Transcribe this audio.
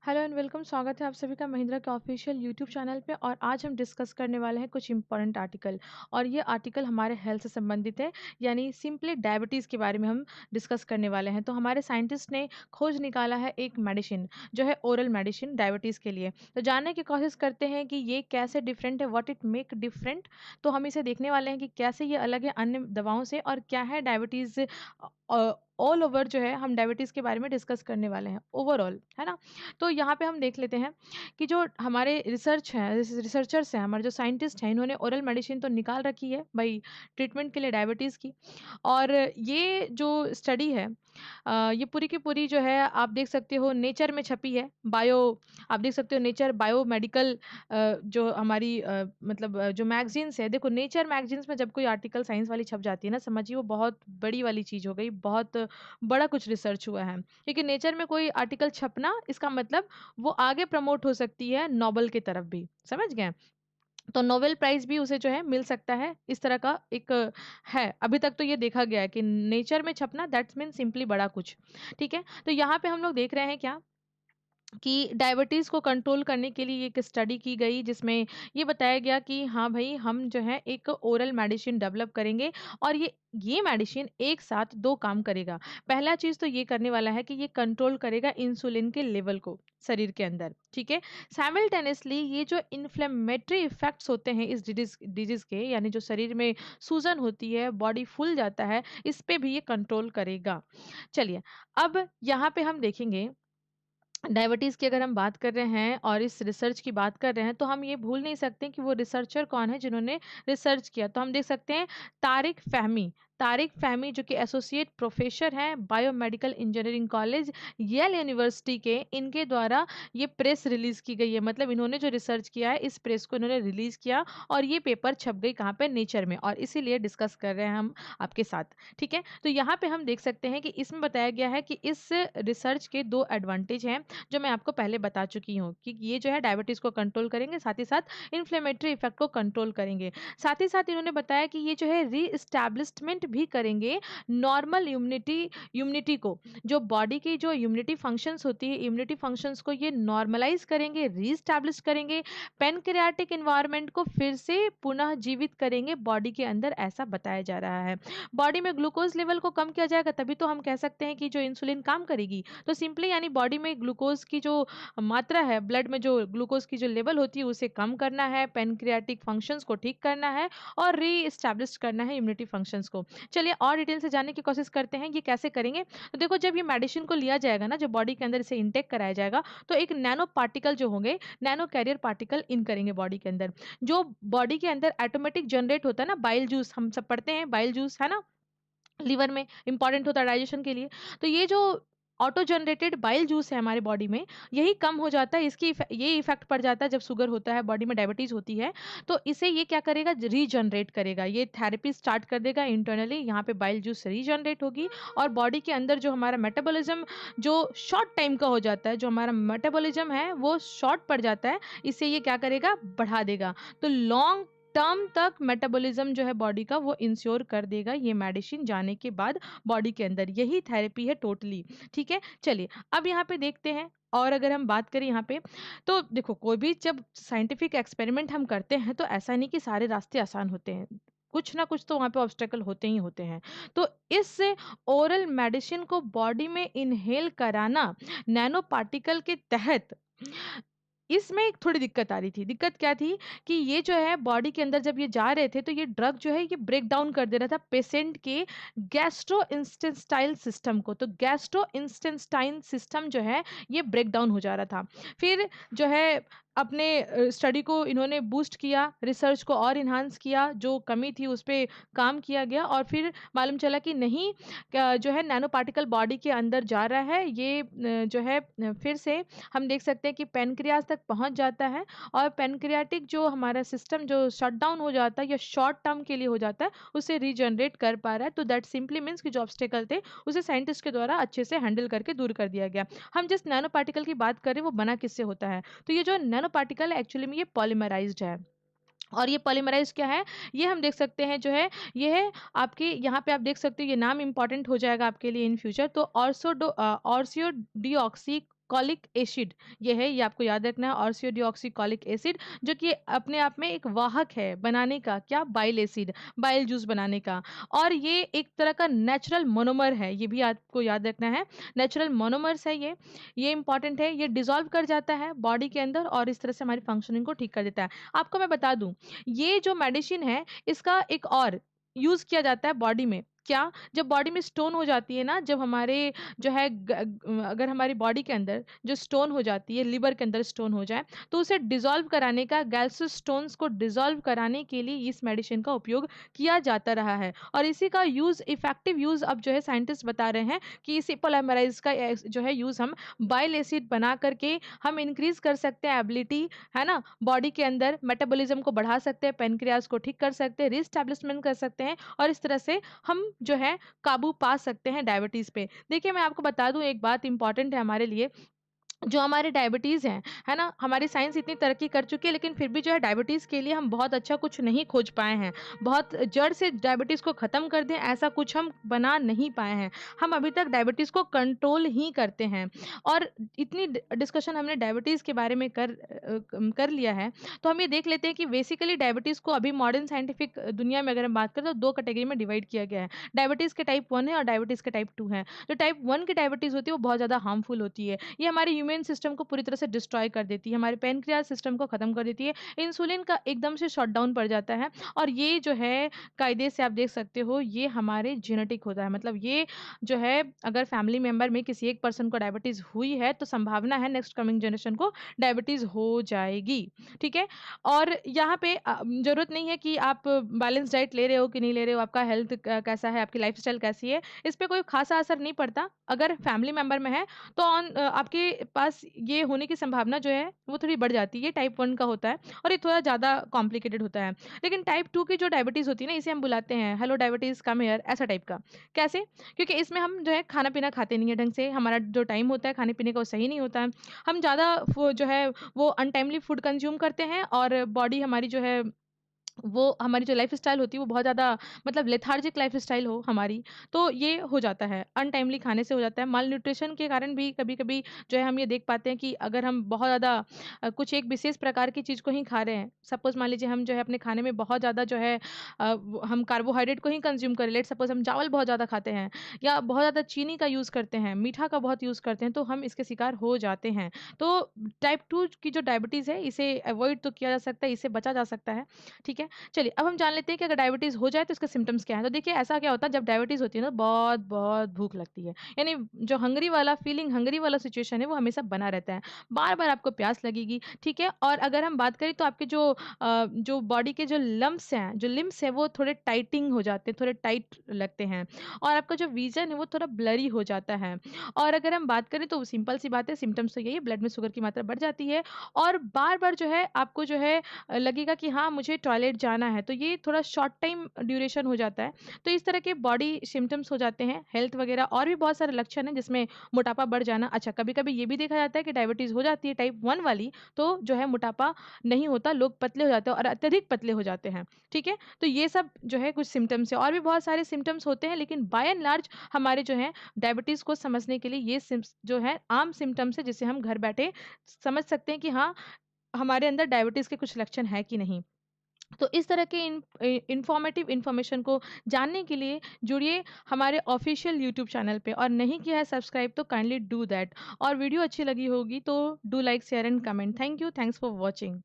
Hello and welcome. स्वागत है आप सभी का महिंद्रा के ऑफिशियल यूट्यूब चैनल पे। और आज हम डिस्कस करने वाले हैं कुछ इंपॉर्टेंट आर्टिकल। और ये आर्टिकल हमारे हेल्थ से संबंधित है, यानी सिंपली डायबिटीज़ के बारे में हम डिस्कस करने वाले हैं। तो हमारे साइंटिस्ट ने खोज निकाला है एक मेडिसिन, जो है ओरल मेडिसिन डायबिटीज़ के लिए। तो जानने की कोशिश करते हैं कि ये कैसे डिफरेंट है, व्हाट इट मेक डिफरेंट। तो हम इसे देखने वाले हैं कि कैसे ये अलग है अन्य दवाओं से, और क्या है डायबिटीज़। ऑल ओवर जो है हम डायबिटीज़ के बारे में डिस्कस करने वाले हैं ओवरऑल, है ना। तो यहाँ पे हम देख लेते हैं कि जो हमारे रिसर्चर्स हैं, हमारे जो साइंटिस्ट हैं, इन्होंने ओरल मेडिसिन तो निकाल रखी है भाई ट्रीटमेंट के लिए डायबिटीज़ की। और ये जो स्टडी है, ये पूरी की पूरी जो है आप देख सकते हो नेचर में छपी है। आप देख सकते हो नेचर बायोमेडिकल, जो हमारी जो मैगज़ीन्स है, देखो नेचर मैगज़ीन्स में जब कोई आर्टिकल साइंस वाली छप जाती है ना, समझिए वो बहुत बड़ी वाली चीज़ हो गई, बहुत बड़ा कुछ रिसर्च हुआ है। क्योंकि नेचर में कोई आर्टिकल छपना, इसका मतलब वो आगे प्रमोट हो सकती है नोबेल की तरफ भी, समझ गए? तो नोबेल प्राइज़ भी उसे जो है मिल सकता है, इस तरह का एक है। अभी तक तो ये देखा गया है कि नेचर में छपना दैट्स मीन सिंपली बड़ा कुछ, ठीक है? तो यहाँ पे हम लोग देख रहे हैं क्या कि डायबिटीज़ को कंट्रोल करने के लिए एक स्टडी की गई, जिसमें ये बताया गया कि हाँ भाई, हम जो है एक ओरल मेडिसिन डेवलप करेंगे। और ये मेडिसिन एक साथ 2 काम करेगा। पहला चीज़ तो ये करने वाला है कि ये कंट्रोल करेगा इंसुलिन के लेवल को शरीर के अंदर, ठीक है? साइमल्टेनियसली ये जो इन्फ्लेमेटरी इफ़ेक्ट्स होते हैं इस डिज़ीज़ के, यानी जो शरीर में सूजन होती है, बॉडी फूल जाता है, इस पे भी ये कंट्रोल करेगा। चलिए, अब यहाँ पे हम देखेंगे डायबिटीज़ की अगर हम बात कर रहे हैं और इस रिसर्च की बात कर रहे हैं, तो हम ये भूल नहीं सकते कि वो रिसर्चर कौन है जिन्होंने रिसर्च किया। तो हम देख सकते हैं तारिक फ़हमी। तारिक फ़हमी जो कि एसोसिएट प्रोफ़ेसर हैं biomedical engineering college Yale university के, इनके द्वारा ये प्रेस रिलीज़ की गई है। मतलब इन्होंने जो रिसर्च किया है, इस प्रेस को इन्होंने रिलीज़ किया और ये पेपर छप गई कहाँ पे? नेचर में। और इसीलिए डिस्कस कर रहे हैं हम आपके साथ, ठीक है? तो यहाँ पे हम देख सकते हैं कि इसमें बताया गया है कि इस रिसर्च के 2 एडवांटेज हैं, जो मैं आपको पहले बता चुकी हूँ कि ये जो है डायबिटीज़ को कंट्रोल करेंगे, साथ ही साथ इन्फ्लेमेटरी इफ़ेक्ट को कंट्रोल करेंगे। साथ ही साथ इन्होंने बताया कि ये जो है रीएस्टैब्लिशमेंट भी करेंगे नॉर्मल इम्यूनिटी को। जो बॉडी की जो इम्यूनिटी फंक्शंस होती है, इम्यूनिटी फंक्शंस को ये नॉर्मलाइज़ करेंगे, रीएस्टैब्लिश करेंगे, पैनक्रियाटिक एनवायरनमेंट को फिर से पुनः जीवित करेंगे बॉडी के अंदर, ऐसा बताया जा रहा है। बॉडी में ग्लूकोज़ लेवल को कम किया जाएगा, तभी तो हम कह सकते हैं कि जो इंसुलिन काम करेगी। तो सिंपली यानी बॉडी में ग्लूकोज़ की जो मात्रा है, ब्लड में जो ग्लूकोज़ की जो लेवल होती है, उसे कम करना है, पैनक्रियाटिक फंक्शंस को ठीक करना है और री-एस्टैब्लिश करना है इम्यूनिटी फंक्शंस को। चलिए और डिटेल से जानने की कोशिश करते हैं, ये कैसे करेंगे? तो देखो, जब ये मेडिसिन को लिया जाएगा ना, जब बॉडी के अंदर इसे इनटेक कराया जाएगा, तो एक नैनो पार्टिकल जो होंगे, नैनो कैरियर पार्टिकल इन करेंगे बॉडी के अंदर। जो बॉडी के अंदर ऑटोमेटिक जनरेट होता है ना बाइल जूस, हम सब पढ़ते हैं बाइल जूस, है ना? लिवर में इम्पोर्टेंट होता है डाइजेशन के लिए। तो ये जो ऑटो जनरेटेड बाइल जूस है हमारे बॉडी में, यही कम हो जाता है, ये इफ़ेक्ट पड़ जाता है जब शुगर होता है, बॉडी में डायबिटीज़ होती है, तो इसे ये क्या करेगा? रीजनरेट करेगा। ये थेरेपी स्टार्ट कर देगा इंटरनली, यहाँ पे बाइल जूस रीजनरेट होगी और बॉडी के अंदर जो हमारा मेटाबॉलिज़्म जो शॉर्ट टाइम का हो जाता है, जो हमारा मेटाबॉलिज़्म है वो शॉर्ट पड़ जाता है, इसे ये क्या करेगा? बढ़ा देगा। तो लॉन्ग टर्म तक मेटाबॉलिज्म जो है बॉडी का, वो इंश्योर कर देगा ये मेडिसिन जाने के बाद बॉडी के अंदर। यही थेरेपी है टोटली, ठीक है? चलिए, अब यहाँ पे देखते हैं। और अगर हम बात करें यहाँ पे, तो देखो कोई भी जब साइंटिफिक एक्सपेरिमेंट हम करते हैं, तो ऐसा नहीं कि सारे रास्ते आसान होते हैं। कुछ ना कुछ तो वहाँ पे ऑब्स्टेकल होते ही होते हैं। तो इस ओरल मेडिसिन को बॉडी में इन्हेल कराना नैनो पार्टिकल के तहत, इसमें एक थोड़ी दिक्कत आ रही थी। दिक्कत क्या थी कि ये जो है बॉडी के अंदर जब ये जा रहे थे, तो ये ड्रग जो है ये ब्रेक डाउन कर दे रहा था पेशेंट के गैस्ट्रोइंटेस्टाइनल सिस्टम को। तो गैस्ट्रोइंटेस्टाइन सिस्टम जो है ये ब्रेक डाउन हो जा रहा था। फिर जो है अपने स्टडी को इन्होंने बूस्ट किया, रिसर्च को और एनहांस किया, जो कमी थी उस पे काम किया गया और फिर मालूम चला कि नहीं, जो है नैनो पार्टिकल बॉडी के अंदर जा रहा है, ये जो है फिर से हम देख सकते हैं कि पैनक्रियाज़ तक पहुँच जाता है और पैनक्रियाटिक जो हमारा सिस्टम जो शट डाउन हो जाता है या शॉर्ट टर्म के लिए हो जाता है, उसे रीजनरेट कर पा रहा है। तो दैट सिंपली मीन्स कि जो ऑब्स्टेकल थे, उसे साइंटिस्ट के द्वारा अच्छे से हैंडल करके दूर कर दिया गया। हम जिस नैनो पार्टिकल की बात कर रहे हैं, वो बना किससे होता है? तो ये जो नैनो पार्टिकल है, एक्चुअली में ये पॉलीमराइज़्ड है। और ये पॉलीमराइज़ क्या है? ये हम देख सकते हैं जो है, ये है आपके यहाँ पे आप देख सकते हो, ये नाम इम्पोर्टेंट हो जाएगा आपके लिए इन फ्यूचर। तो ऑर्सियोडीऑक्सी कॉलिक एसिड ये है, ये आपको याद रखना है, ऑर्सियोडिऑक्सीकॉलिक एसिड, जो कि अपने आप में एक वाहक है बनाने का, क्या, बाइल एसिड, बाइल जूस बनाने का। और ये एक तरह का नेचुरल मोनोमर है, ये भी आपको याद रखना है, नेचुरल मोनोमर्स है ये इंपॉर्टेंट है। ये डिसॉल्व कर जाता है बॉडी के अंदर और इस तरह से हमारी फंक्शनिंग को ठीक कर देता है। आपको मैं बता दूं, ये जो मेडिसिन है इसका एक और यूज किया जाता है बॉडी में। क्या? जब बॉडी में स्टोन हो जाती है ना, जब हमारे जो है अगर हमारी बॉडी के अंदर जो स्टोन हो जाती है, लिवर के अंदर स्टोन हो जाए, तो उसे डिसॉल्व कराने का, गैल्सो स्टोन्स को डिसॉल्व कराने के लिए इस मेडिसिन का उपयोग किया जाता रहा है। और इसी का यूज, इफेक्टिव यूज अब जो है साइंटिस्ट बता रहे हैं कि इसी पोलामराइज का जो है यूज हम बाइल एसिड बना करके हम इंक्रीज कर सकते हैं एबिलिटी, है ना, बॉडी के अंदर मेटाबॉलिज्म को बढ़ा सकते हैं, पेनक्रियाज को ठीक कर सकते हैं, रिस्टैब्लिशमेंट कर सकते हैं, और इस तरह से हम जो है काबू पा सकते हैं डायबिटीज पे। देखिए मैं आपको बता दूं, एक बात इंपॉर्टेंट है हमारे लिए, जो हमारे डायबिटीज़ हैं, है ना? हमारी साइंस इतनी तरक्की कर चुकी है, लेकिन फिर भी जो है डायबिटीज़ के लिए हम बहुत अच्छा कुछ नहीं खोज पाए हैं। बहुत जड़ से डायबिटीज़ को ख़त्म कर दें, ऐसा कुछ हम बना नहीं पाए हैं। हम अभी तक डायबिटीज़ को कंट्रोल ही करते हैं। और इतनी डिस्कशन हमने डायबिटीज़ के बारे में कर लिया है, तो हम ये देख लेते हैं कि बेसिकली डायबिटीज़ को अभी मॉडर्न साइंटिफिक दुनिया में अगर हम बात करें तो 2 कैटेगरी में डिवाइड किया गया है। डायबिटीज़ के टाइप 1 है और डायबिटीज़ के टाइप 2 है। जो टाइप 1 की डायबिटीज़ होती है वो बहुत ज़्यादा हार्मफुल होती है। ये हमारे ह्यूमन सिस्टम को पूरी तरह से डिस्ट्रॉय कर देती है, हमारे पैनक्रियाज सिस्टम को खत्म कर देती है, इंसुलिन का एकदम से शट डाउन पड़ जाता है। और ये जो है कायदे से आप देख सकते हो, ये हमारे जेनेटिक होता है, मतलब ये जो है अगर फैमिली मेंबर में किसी एक पर्सन को डायबिटीज हुई है तो संभावना है नेक्स्ट कमिंग जनरेशन को डायबिटीज हो जाएगी। ठीक है? और यहाँ पे जरूरत नहीं है कि आप बैलेंस डाइट ले रहे हो कि नहीं ले रहे हो, आपका हेल्थ कैसा है, आपकी लाइफस्टाइल कैसी है, इस पे कोई खासा असर नहीं पड़ता। अगर फैमिली मेंबर में है तो आपके पास ये होने की संभावना जो है वो थोड़ी बढ़ जाती है। टाइप 1 का होता है और ये थोड़ा ज़्यादा कॉम्प्लिकेटेड होता है। लेकिन टाइप 2 की जो डायबिटीज़ होती है ना, इसे हम बुलाते हैं हेलो डायबिटीज़ कम हियर, ऐसा टाइप का। कैसे? क्योंकि इसमें हम जो है खाना-पीना खाते नहीं है ढंग से, हमारा जो टाइम होता है खाने-पीने का वो सही नहीं होता है। हम ज़्यादा फो जो है वो अनटाइमली फूड कंज़्यूम करते हैं और बॉडी हमारी जो है वो हमारी जो लाइफ़स्टाइल होती है वो बहुत ज़्यादा, मतलब लेथार्जिक लाइफ़स्टाइल हो हमारी, तो ये हो जाता है, अनटाइमली खाने से हो जाता है। मालन्यूट्रिशन के कारण भी कभी-कभी जो है हम ये देख पाते हैं कि अगर हम बहुत ज़्यादा कुछ एक विशेष प्रकार की चीज़ को ही खा रहे हैं, सपोज़ मान लीजिए हम जो है अपने खाने में बहुत ज़्यादा जो है हम कार्बोहाइड्रेट को ही कंज़्यूम करें, लेट्स सपोज़ हम चावल बहुत ज़्यादा खाते हैं या बहुत ज़्यादा चीनी का यूज़ करते हैं, मीठा का बहुत यूज़ करते हैं, तो हम इसके शिकार हो जाते हैं। तो टाइप 2 की जो डायबिटीज़ है, इसे अवॉइड तो किया जा सकता है, इससे बचा जा सकता है, ठीक है? चलिए अब हम जान लेते हैं कि अगर डायबिटीज़ हो जाए तो इसके सिम्पटम्स क्या हैं। तो देखिए ऐसा क्या होता है जब डायबिटीज़ होती है ना, बहुत-बहुत भूख लगती है। यानी जो हंग्री वाला फीलिंग, हंग्री वाला सिचुएशन है वो हमेशा बना रहता है। बार-बार आपको प्यास लगेगी, ठीक है? और अगर हम बात करें तो आपके जो बॉडी के जो लम्प्स हैं, जो लिम्ब्स हैं वो थोड़े टाइटिंग हो जाते हैं, थोड़े टाइट लगते हैं और आपका जो विज़न है वो थोड़ा ब्लरी हो जाता है। और अगर हम बात करें तो सिंपल सी बात है, सिम्पटम्स तो यही है, ब्लड में शुगर की मात्रा बढ़ जाती है और बार-बार जो है आपको जो है लगेगा कि हाँ, मुझे टॉयलेट जाना है, तो ये थोड़ा शॉर्ट टाइम ड्यूरेशन हो जाता है। तो इस तरह के बॉडी सिम्पटम्स हो जाते हैं, हेल्थ वगैरह और भी बहुत सारे लक्षण हैं जिसमें मोटापा बढ़ जाना। अच्छा, कभी-कभी ये भी देखा जाता है कि डायबिटीज़ हो जाती है टाइप 1 वाली, तो जो है मोटापा नहीं होता, लोग पतले हो जाते हैं और अत्यधिक पतले हो जाते हैं, ठीक है? तो ये सब जो है कुछ सिम्पटम्स है और भी बहुत सारे सिम्पटम्स होते हैं, लेकिन बाय एंड लार्ज हमारे जो है डायबिटीज़ को समझने के लिए ये सिम्स जो है आम सिम्पटम्स है जिसे हम घर बैठे समझ सकते हैं कि हाँ, हमारे अंदर डायबिटीज़ के कुछ लक्षण हैं कि नहीं। तो इस तरह के इन्फॉर्मेटिव इन्फॉर्मेशन को जानने के लिए जुड़िए हमारे ऑफिशियल यूट्यूब चैनल पे और नहीं किया है सब्सक्राइब तो काइंडली डू दैट। और वीडियो अच्छी लगी होगी तो do like share and comment. Thank you, thanks for watching.